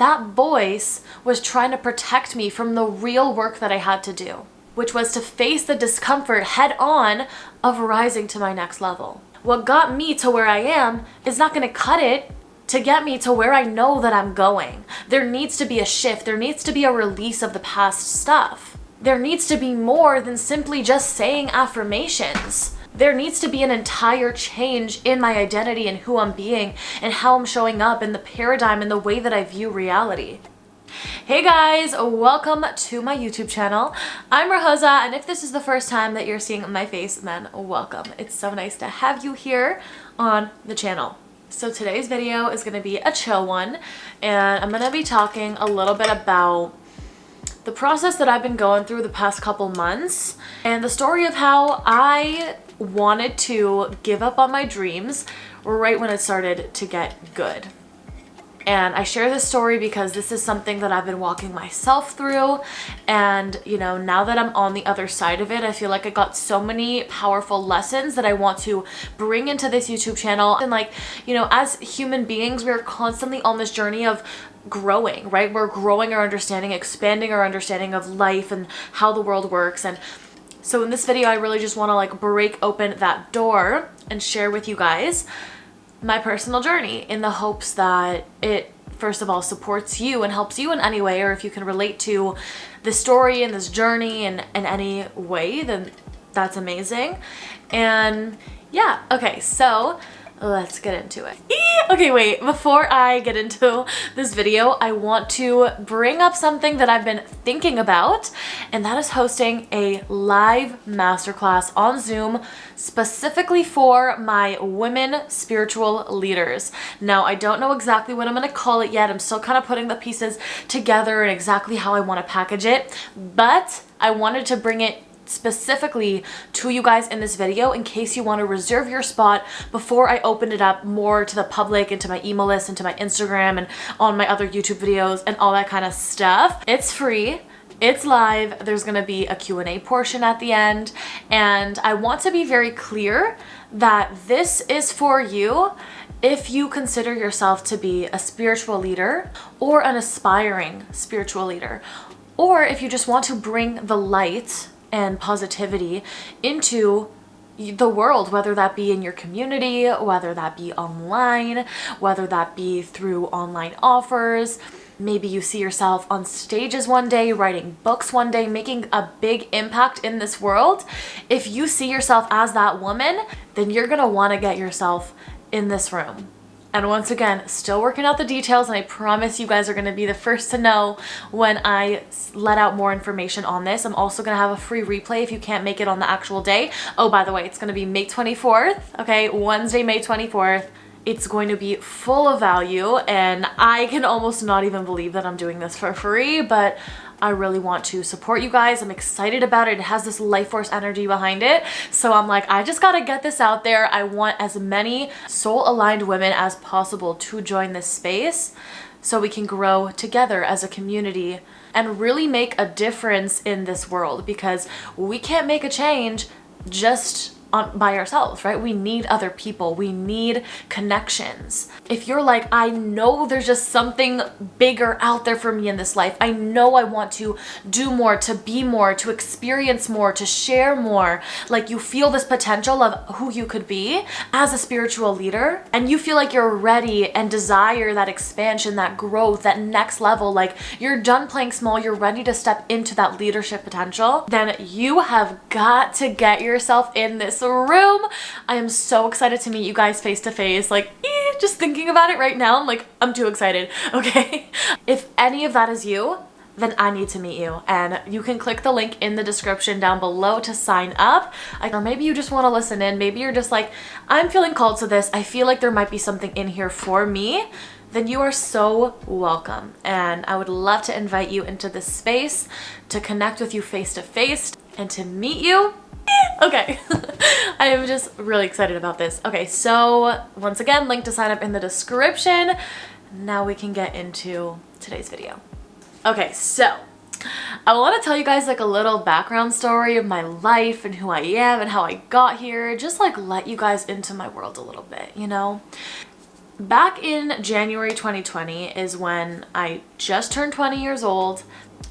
that voice was trying to protect me from the real work that I had to do, which was to face the discomfort head on of rising to my next level. What got me to where I am is not going to cut it to get me to where I know that I'm going. There needs to be a shift. There needs to be a release of the past stuff. There needs to be more than simply just saying affirmations. There needs to be an entire change in my identity and who I'm being and how I'm showing up and the paradigm and the way that I view reality. Hey guys, welcome to my YouTube channel. I'm Rosa, and if this is the first time that you're seeing my face, then welcome. It's so nice to have you here on the channel. So today's video is going to be a chill one, and I'm going to be talking a little bit about the process that I've been going through the past couple months and the story of how I wanted to give up on my dreams right when it started to get good. And I share this story because this is something that I've been walking myself through, and now that I'm on the other side of it, I feel like I got so many powerful lessons that I want to bring into this YouTube channel. And as human beings, we're constantly on this journey of growing, right? We're growing our understanding, expanding our understanding of life and how the world works. And so in this video, I really just want to break open that door and share with you guys my personal journey in the hopes that it, first of all, supports you and helps you in any way, or if you can relate to the story and this journey in any way, then that's amazing. And yeah, okay, so let's get into it. Okay, wait, before I get into this video, I want to bring up something that I've been thinking about, and that is hosting a live masterclass on Zoom specifically for my women spiritual leaders. Now, I don't know exactly what I'm going to call it yet. I'm still kind of putting the pieces together and exactly how I want to package it, but I wanted to bring it specifically to you guys in this video in case you want to reserve your spot before I open it up more to the public, into my email list, into my Instagram, and on my other YouTube videos and all that kind of stuff. It's free. It's live. There's going to be a Q&A portion at the end, and I want to be very clear that this is for you if you consider yourself to be a spiritual leader or an aspiring spiritual leader, or if you just want to bring the light and positivity into the world, whether that be in your community, whether that be online, whether that be through online offers. Maybe you see yourself on stages one day, writing books one day, making a big impact in this world. If you see yourself as that woman, then you're gonna wanna get yourself in this room. And once again, still working out the details, and I promise you guys are going to be the first to know when I let out more information on this. I'm also going to have a free replay if you can't make it on the actual day. Oh, by the way, it's going to be May 24th, okay? Wednesday, May 24th. It's going to be full of value, and I can almost not even believe that I'm doing this for free, but I really want to support you guys. I'm excited about it. It has this life force energy behind it. So I'm like, I just gotta get this out there. I want as many soul-aligned women as possible to join this space so we can grow together as a community and really make a difference in this world, because we can't make a change just by ourselves, right? We need other people. We need connections. If you're like, I know there's just something bigger out there for me in this life. I know I want to do more, to be more, to experience more, to share more. Like, you feel this potential of who you could be as a spiritual leader, and you feel like you're ready and desire that expansion, that growth, that next level. Like, you're done playing small. You're ready to step into that leadership potential. Then you have got to get yourself in this room. I am so excited to meet you guys face to face. Just thinking about it right now, I'm too excited. Okay. If any of that is you, then I need to meet you, and you can click the link in the description down below to sign up. Or maybe you just want to listen in. Maybe you're just like, I'm feeling called to this. I feel like there might be something in here for me. Then you are so welcome, and I would love to invite you into this space to connect with you face to face and to meet you. Okay. I am just really excited about this. Okay, so once again, link to sign up in the description. Now we can get into today's video. Okay, so I want to tell you guys a little background story of my life and who I am and how I got here. Just let you guys into my world a little bit, Back in January 2020 is when I just turned 20 years old.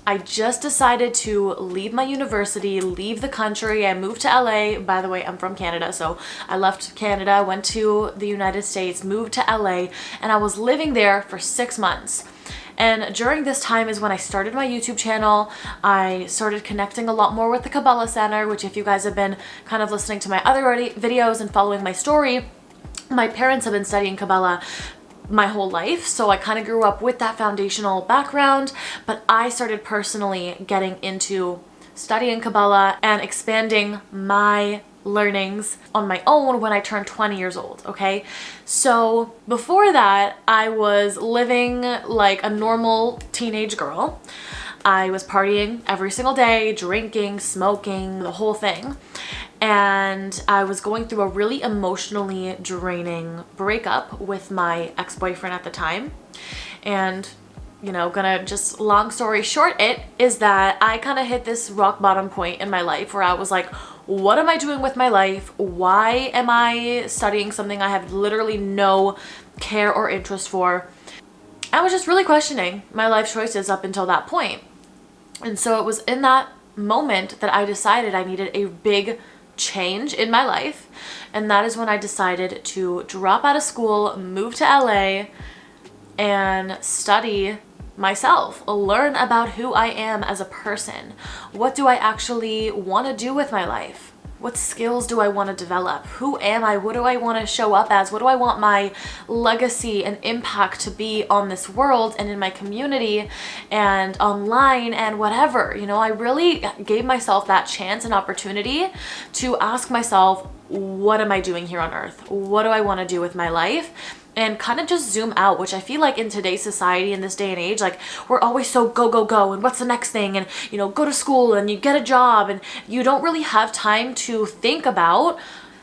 I just decided to leave my university, leave the country. I moved to LA. By the way, I'm from Canada, so I left Canada, went to the United States, moved to LA, and I was living there for 6 months. And during this time is when I started my YouTube channel. I started connecting a lot more with the Kabbalah Center, which if you guys have been kind of listening to my other videos and following my story, my parents have been studying Kabbalah my whole life, so I kind of grew up with that foundational background, but I started personally getting into studying Kabbalah and expanding my learnings on my own when I turned 20 years old, okay? So before that, I was living like a normal teenage girl. I was partying every single day, drinking, smoking, the whole thing. And I was going through a really emotionally draining breakup with my ex-boyfriend at the time. And, you know, gonna just long story short, it is that I kind of hit this rock bottom point in my life where I was like, what am I doing with my life? Why am I studying something I have literally no care or interest for? I was just really questioning my life choices up until that point. And so it was in that moment that I decided I needed a big change in my life, and that is when I decided to drop out of school, move to LA, and study myself, learn about who I am as a person. What do I actually want to do with my life? What skills do I want to develop? Who am I? What do I want to show up as? What do I want my legacy and impact to be on this world and in my community and online and whatever? You know, I really gave myself that chance and opportunity to ask myself, what am I doing here on earth? What do I want to do with my life? And kind of just zoom out, which I feel like in today's society, in this day and age, like we're always so go, go, go, and what's the next thing, and you know, go to school and you get a job, and you don't really have time to think about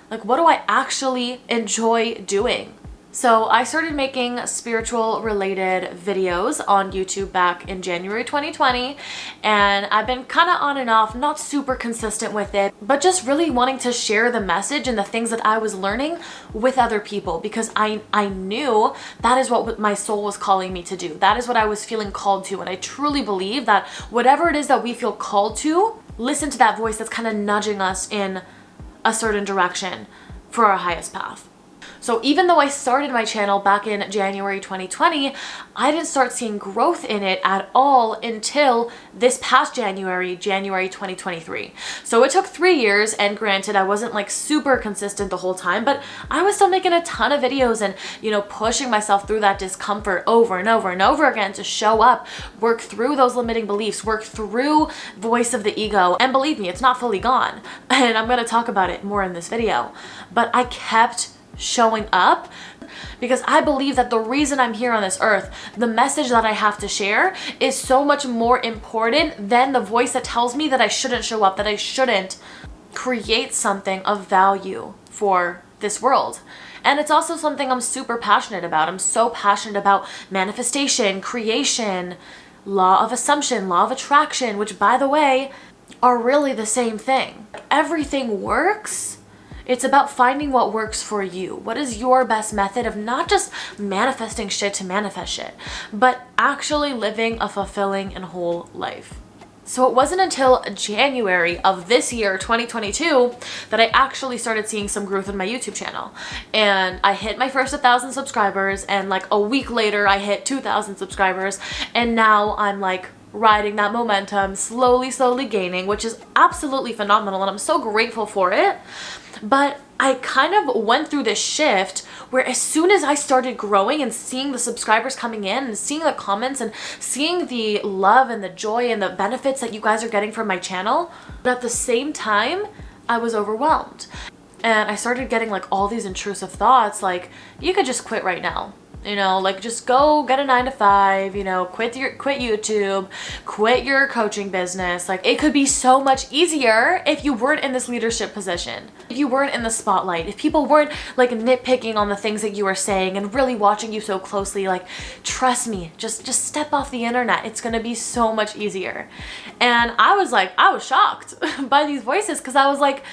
like, what do I actually enjoy doing? So I started making spiritual related videos on YouTube back in January 2020, and I've been kind of on and off, not super consistent with it, but just really wanting to share the message and the things that I was learning with other people, because I knew that is what my soul was calling me to do. That is what I was feeling called to, and I truly believe that whatever it is that we feel called to, listen to that voice that's kind of nudging us in a certain direction for our highest path. So even though I started my channel back in January 2020, I didn't start seeing growth in it at all until this past January 2023. So it took 3 years, and granted, I wasn't like super consistent the whole time, but I was still making a ton of videos and, you know, pushing myself through that discomfort over and over and over again to show up, work through those limiting beliefs, work through voice of the ego. And believe me, it's not fully gone. And I'm going to talk about it more in this video. But I kept showing up because I believe that the reason I'm here on this earth, the message that I have to share, is so much more important than the voice that tells me that I shouldn't show up, that I shouldn't create something of value for this world. And it's also something I'm super passionate about. I'm so passionate about manifestation, creation, law of assumption, law of attraction, which, by the way, are really the same thing. Everything works. It's about finding what works for you. What is your best method of not just manifesting shit to manifest shit, but actually living a fulfilling and whole life. So it wasn't until January of this year, 2022, that I actually started seeing some growth in my YouTube channel. And I hit my first 1,000 subscribers, and like a week later, I hit 2,000 subscribers. And now I'm like riding that momentum, slowly gaining, which is absolutely phenomenal. And I'm so grateful for it. But I kind of went through this shift where as soon as I started growing and seeing the subscribers coming in and seeing the comments and seeing the love and the joy and the benefits that you guys are getting from my channel, but at the same time, I was overwhelmed. And I started getting like all these intrusive thoughts like, you could just quit right now. You know, like just go get a 9-to-5, you know, quit YouTube, quit your coaching business. Like it could be so much easier if you weren't in this leadership position, if you weren't in the spotlight, if people weren't like nitpicking on the things that you were saying and really watching you so closely. Like, trust me, just step off the internet. It's going to be so much easier. And I was shocked by these voices, because I was like,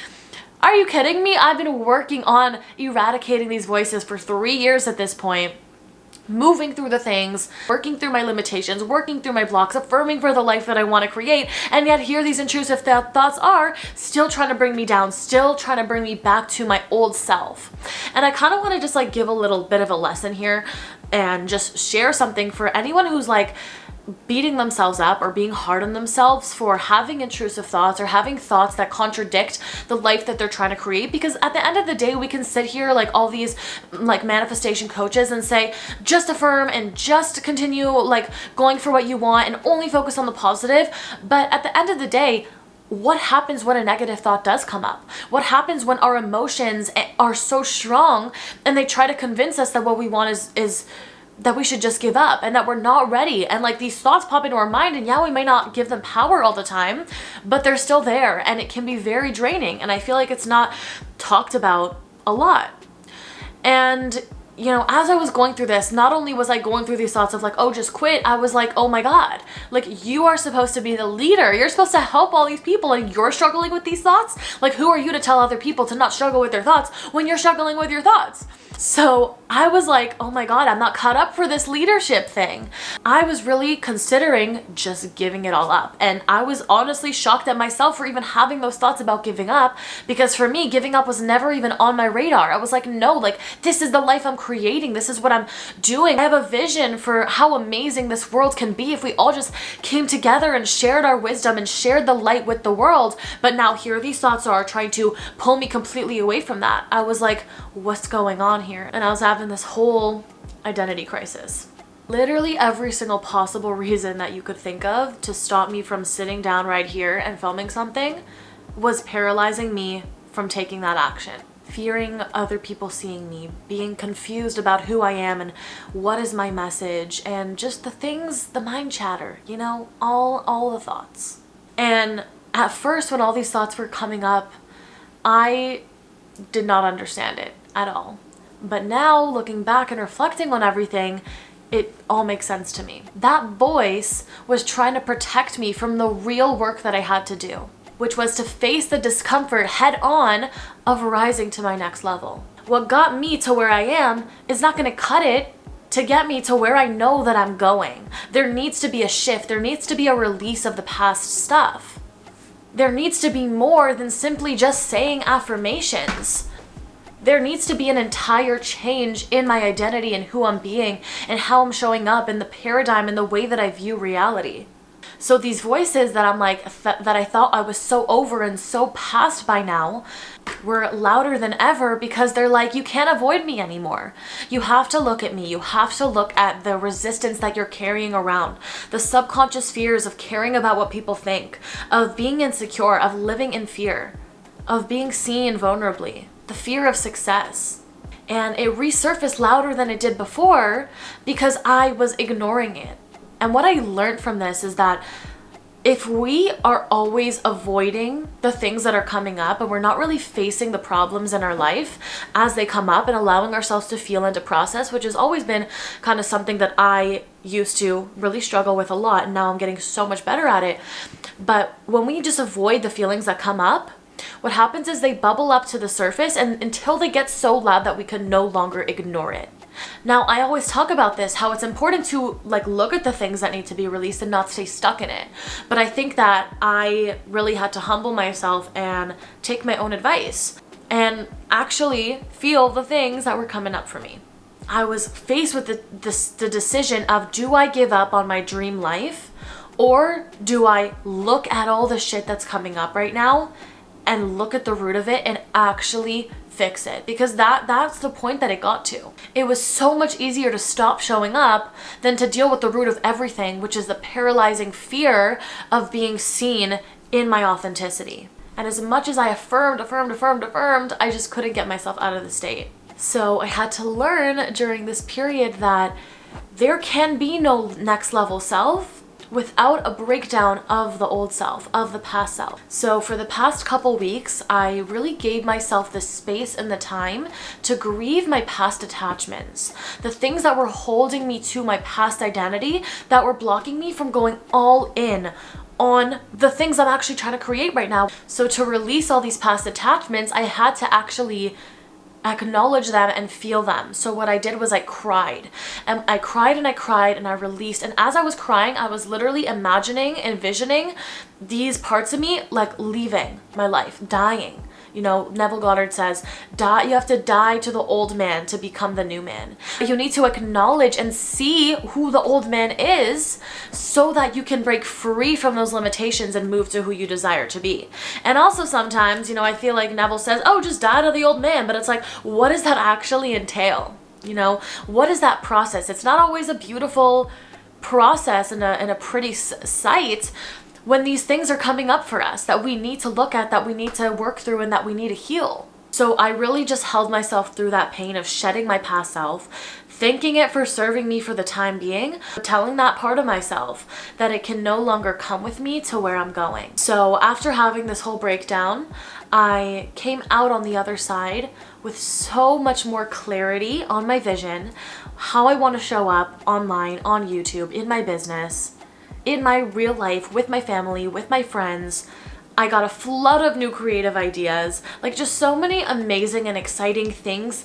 are you kidding me? I've been working on eradicating these voices for 3 years at this point. moving through the things, working through my limitations, working through my blocks, affirming for the life that I want to create. And yet here these intrusive thoughts are still trying to bring me down, still trying to bring me back to my old self. And I kind of want to just like give a little bit of a lesson here and just share something for anyone who's like beating themselves up or being hard on themselves for having intrusive thoughts or having thoughts that contradict the life that they're trying to create. Because at the end of the day, we can sit here like all these like manifestation coaches and say, just affirm and just continue like going for what you want and only focus on the positive. But at the end of the day, what happens when a negative thought does come up? What happens when our emotions are so strong and they try to convince us that what we want is that we should just give up and that we're not ready? And like these thoughts pop into our mind, and yeah, we may not give them power all the time, but they're still there and it can be very draining. And I feel like it's not talked about a lot. And you know, as I was going through this, not only was I going through these thoughts of like, oh, just quit, I was like, oh my God, like you are supposed to be the leader. You're supposed to help all these people and you're struggling with these thoughts. Like, who are you to tell other people to not struggle with their thoughts when you're struggling with your thoughts? So I was like, oh my God, I'm not caught up for this leadership thing. I was really considering just giving it all up. And I was honestly shocked at myself for even having those thoughts about giving up, because for me, giving up was never even on my radar. I was like, no, like this is the life I'm creating. This is what I'm doing. I have a vision for how amazing this world can be if we all just came together and shared our wisdom and shared the light with the world. But now here these thoughts are trying to pull me completely away from that. I was like, what's going on here? And I was having this whole identity crisis. Literally every single possible reason that you could think of to stop me from sitting down right here and filming something was paralyzing me from taking that action. Fearing other people seeing me, being confused about who I am and what is my message, and just the things, the mind chatter, you know, all the thoughts. And at first, when all these thoughts were coming up, I did not understand it at all. But now, looking back and reflecting on everything, it all makes sense to me. That voice was trying to protect me from the real work that I had to do, which was to face the discomfort head on of rising to my next level. What got me to where I am is not going to cut it to get me to where I know that I'm going. There needs to be a shift. There needs to be a release of the past stuff. There needs to be more than simply just saying affirmations. There needs to be an entire change in my identity and who I'm being and how I'm showing up and the paradigm and the way that I view reality. So these voices that I'm like, that I thought I was so over and so past by now were louder than ever, because they're like, you can't avoid me anymore. You have to look at me. You have to look at the resistance that you're carrying around, the subconscious fears of caring about what people think, of being insecure, of living in fear, of being seen vulnerably, the fear of success. And it resurfaced louder than it did before because I was ignoring it. And what I learned from this is that if we are always avoiding the things that are coming up and we're not really facing the problems in our life as they come up and allowing ourselves to feel and to process, which has always been kind of something that I used to really struggle with a lot, and now I'm getting so much better at it. But when we just avoid the feelings that come up, what happens is they bubble up to the surface and until they get so loud that we can no longer ignore it. Now, I always talk about this, how it's important to like look at the things that need to be released and not stay stuck in it. But I think that I really had to humble myself and take my own advice and actually feel the things that were coming up for me. I was faced with the decision of, do I give up on my dream life, or do I look at all the shit that's coming up right now and look at the root of it and actually fix it? Because that's the point that it got to. It was so much easier to stop showing up than to deal with the root of everything, which is the paralyzing fear of being seen in my authenticity. And as much as I affirmed, I just couldn't get myself out of the state. So I had to learn during this period that there can be no next level self without a breakdown of the old self, of the past self. So for the past couple weeks, I really gave myself the space and the time to grieve my past attachments, the things that were holding me to my past identity, that were blocking me from going all in on the things I'm actually trying to create right now. So to release all these past attachments, I had to actually acknowledge them and feel them. So what I did was I cried. And I cried and I cried and I released. And as I was crying, I was literally imagining, envisioning these parts of me like leaving my life, dying. You know, Neville Goddard says, die, you have to die to the old man to become the new man. You need to acknowledge and see who the old man is so that you can break free from those limitations and move to who you desire to be. And also sometimes, you know, I feel like Neville says, oh, just die to the old man. But it's like, what does that actually entail? You know, what is that process? It's not always a beautiful process and a pretty sight when these things are coming up for us that we need to look at, that we need to work through, and that we need to heal. So I really just held myself through that pain of shedding my past self, thanking it for serving me for the time being, telling that part of myself that it can no longer come with me to where I'm going. So after having this whole breakdown, I came out on the other side with so much more clarity on my vision, how I want to show up online, on YouTube, in my business, in my real life, with my family, with my friends. I got a flood of new creative ideas. Like, just so many amazing and exciting things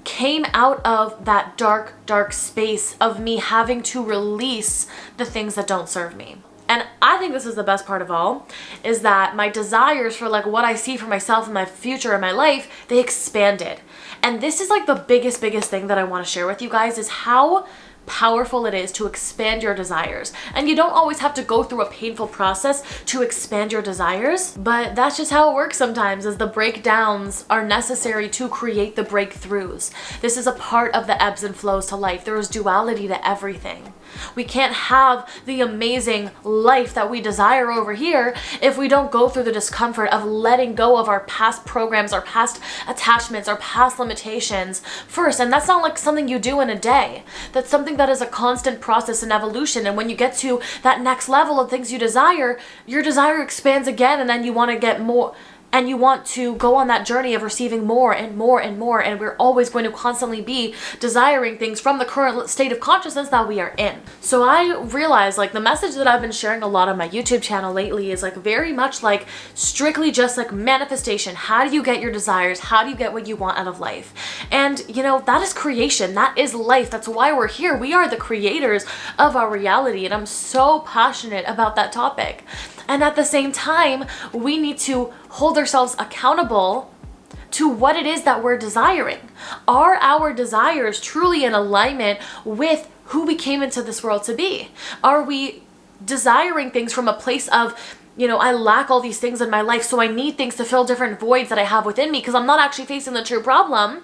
came out of that dark, dark space of me having to release the things that don't serve me. And I think this is the best part of all, is that my desires for like what I see for myself in my future and my life, they expanded. And this is like the biggest thing that I want to share with you guys, is how powerful it is to expand your desires. And you don't always have to go through a painful process to expand your desires, but that's just how it works sometimes, as the breakdowns are necessary to create the breakthroughs. This is a part of the ebbs and flows to life. There is duality to everything. We can't have the amazing life that we desire over here if we don't go through the discomfort of letting go of our past programs, our past attachments, our past limitations first. And that's not like something you do in a day. That's something that is a constant process and evolution. And when you get to that next level of things you desire, your desire expands again, and then you want to get more. And you want to go on that journey of receiving more and more and more. And we're always going to constantly be desiring things from the current state of consciousness that we are in. So I realized, like, the message that I've been sharing a lot on my YouTube channel lately is like very much like strictly just like manifestation. How do you get your desires? How do you get what you want out of life? And you know, that is creation. That is life. That's why we're here. We are the creators of our reality. And I'm so passionate about that topic. And at the same time, we need to hold ourselves accountable to what it is that we're desiring. Are our desires truly in alignment with who we came into this world to be? Are we desiring things from a place of, you know, I lack all these things in my life, so I need things to fill different voids that I have within me because I'm not actually facing the true problem?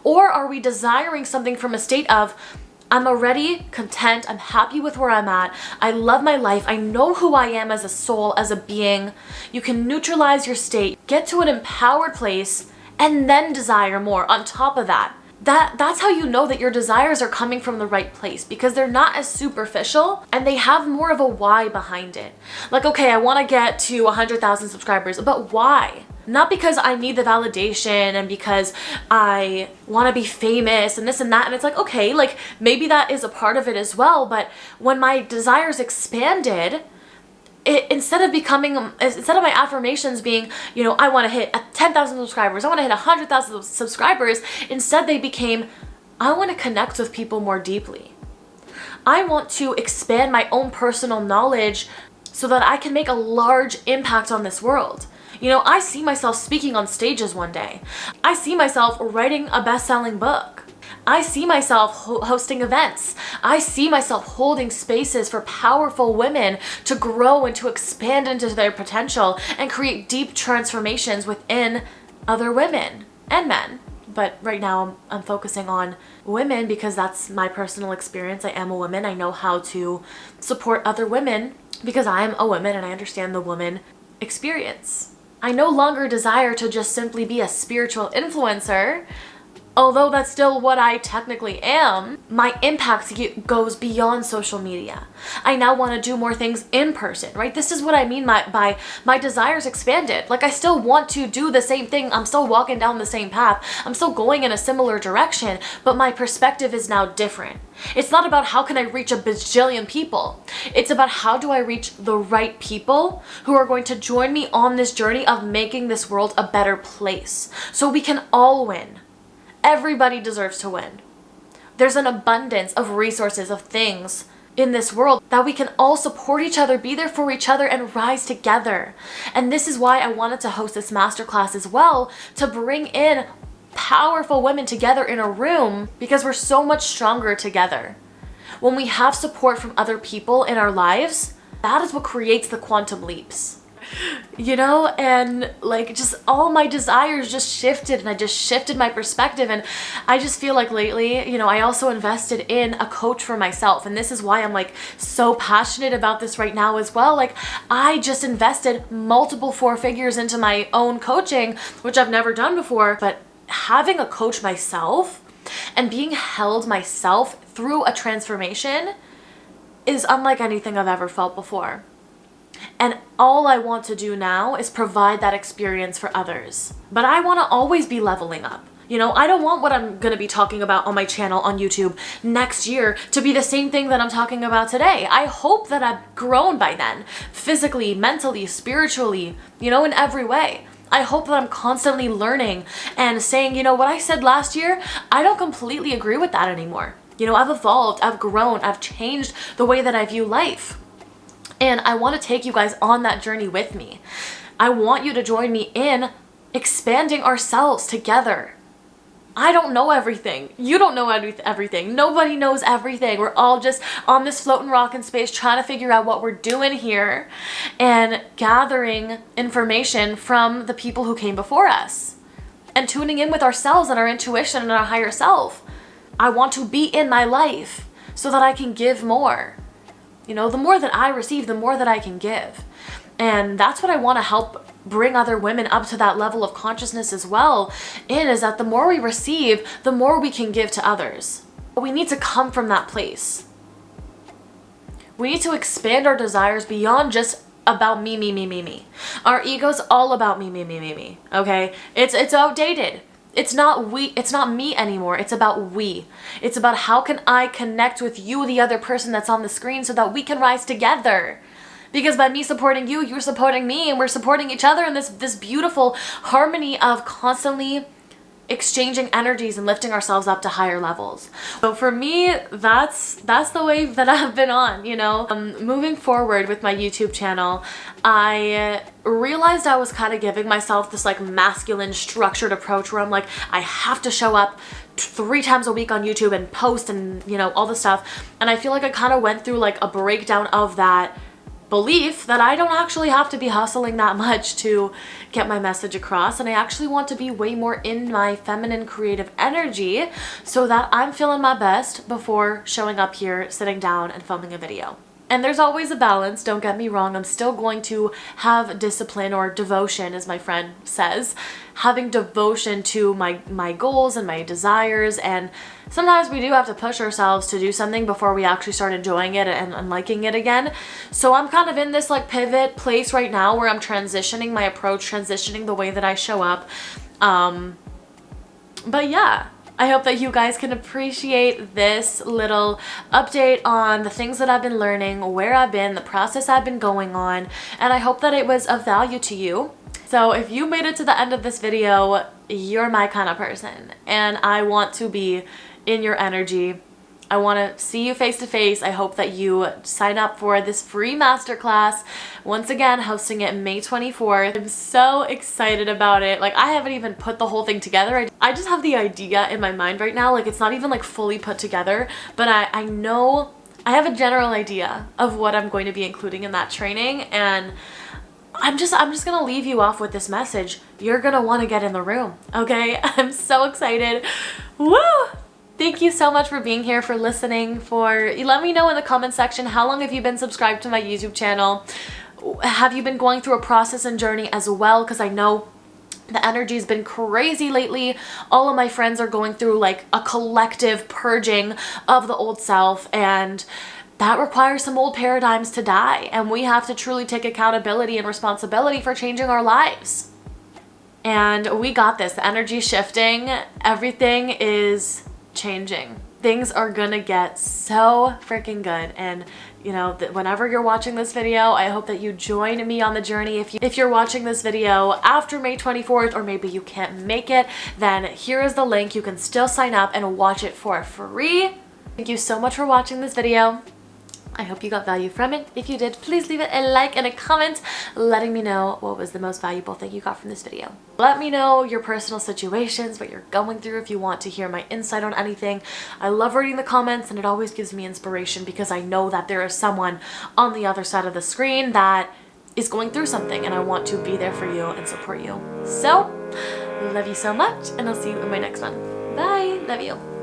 Or are we desiring something from a state of, I'm already content, I'm happy with where I'm at, I love my life, I know who I am as a soul, as a being. You can neutralize your state, get to an empowered place, and then desire more on top of that. That's how you know that your desires are coming from the right place, because they're not as superficial and they have more of a why behind it. Like, okay, I want to get to 100,000 subscribers, but why? Not because I need the validation and because I want to be famous and this and that. And it's like, okay, like maybe that is a part of it as well. But when my desires expanded, instead of my affirmations being, you know, I want to hit 10,000 subscribers, I want to hit 100,000 subscribers, instead they became, I want to connect with people more deeply. I want to expand my own personal knowledge so that I can make a large impact on this world. You know, I see myself speaking on stages one day. I see myself writing a best-selling book. I see myself hosting events. I see myself holding spaces for powerful women to grow and to expand into their potential and create deep transformations within other women and men. But right now I'm focusing on women because that's my personal experience. I am a woman. I know how to support other women because I'm a woman and I understand the woman experience. I no longer desire to just simply be a spiritual influencer. Although that's still what I technically am, my impact goes beyond social media. I now want to do more things in person, right? This is what I mean by my desires expanded. Like, I still want to do the same thing. I'm still walking down the same path. I'm still going in a similar direction, but my perspective is now different. It's not about how can I reach a bajillion people. It's about how do I reach the right people who are going to join me on this journey of making this world a better place so we can all win. Everybody deserves to win. There's an abundance of resources, of things in this world that we can all support each other, be there for each other, and rise together. And this is why I wanted to host this masterclass as well, to bring in powerful women together in a room, because we're so much stronger together. When we have support from other people in our lives, that is what creates the quantum leaps. You know, and like just all my desires just shifted, and I just shifted my perspective. And I just feel like lately, you know, I also invested in a coach for myself, and this is why I'm like so passionate about this right now as well. Like I just invested multiple 4 figures into my own coaching, which I've never done before, but having a coach myself and being held myself through a transformation is unlike anything I've ever felt before. And all I want to do now is provide that experience for others. But I want to always be leveling up. You know, I don't want what I'm going to be talking about on my channel on YouTube next year to be the same thing that I'm talking about today. I hope that I've grown by then, physically, mentally, spiritually, you know, in every way. I hope that I'm constantly learning and saying, you know, what I said last year, I don't completely agree with that anymore. You know, I've evolved, I've grown, I've changed the way that I view life. And I want to take you guys on that journey with me. I want you to join me in expanding ourselves together. I don't know everything. You don't know everything. Nobody knows everything. We're all just on this floating rock in space trying to figure out what we're doing here and gathering information from the people who came before us and tuning in with ourselves and our intuition and our higher self. I want to be in my life so that I can give more. You know, the more that I receive, the more that I can give. And that's what I want to help bring other women up to that level of consciousness as well, is that the more we receive, the more we can give to others. But we need to come from that place. We need to expand our desires beyond just about me, me, me, me, me. Our ego's all about me, me, me, me, me. Okay? It's outdated. It's not me anymore. It's about we. It's about how can I connect with you, the other person that's on the screen, so that we can rise together. Because by me supporting you, you're supporting me, and we're supporting each other in this beautiful harmony of constantly exchanging energies and lifting ourselves up to higher levels. So for me, that's the wave that I've been on, you know. Moving forward with my YouTube channel, I realized I was kind of giving myself this like masculine structured approach where I'm like, I have to show up 3 times a week on YouTube and post and, you know, all this stuff. And I feel like I kind of went through like a breakdown of that belief that I don't actually have to be hustling that much to get my message across, and I actually want to be way more in my feminine creative energy so that I'm feeling my best before showing up here, sitting down and filming a video. And there's always a balance, don't get me wrong. I'm still going to have discipline, or devotion as my friend says, having devotion to my goals and my desires. And sometimes we do have to push ourselves to do something before we actually start enjoying it and liking it again. So I'm kind of in this like pivot place right now where I'm transitioning my approach, transitioning the way that I show up. But yeah, I hope that you guys can appreciate this little update on the things that I've been learning, where I've been, the process I've been going on, and I hope that it was of value to you. So if you made it to the end of this video, you're my kind of person, and I want to be in your energy. I want to see you face to face. I hope that you sign up for this free masterclass. Once again, hosting it May 24th. I'm so excited about it. Like, I haven't even put the whole thing together. I just have the idea in my mind right now. Like, it's not even like fully put together, but I know I have a general idea of what I'm going to be including in that training, and I'm just gonna leave you off with this message. You're gonna want to get in the room, okay? I'm so excited. Woo! Thank you so much for being here, for listening, let me know in the comment section, how long have you been subscribed to my YouTube channel? Have you been going through a process and journey as well? Because I know the energy has been crazy lately. All of my friends are going through like a collective purging of the old self, and that requires some old paradigms to die. And we have to truly take accountability and responsibility for changing our lives. And we got this. The energy is shifting. Everything is changing. Things are gonna get so freaking good, and you know, whenever you're watching this video, I hope that you join me on the journey. If you're watching this video after May 24th, or maybe you can't make it, then here is the link. You can still sign up and watch it for free. Thank you so much for watching this video. I hope you got value from it. If you did, please leave it a like and a comment letting me know what was the most valuable thing you got from this video. Let me know your personal situations, what you're going through, if you want to hear my insight on anything. I love reading the comments, and it always gives me inspiration because I know that there is someone on the other side of the screen that is going through something, and I want to be there for you and support you. So, love you so much, and I'll see you in my next one. Bye. Love you.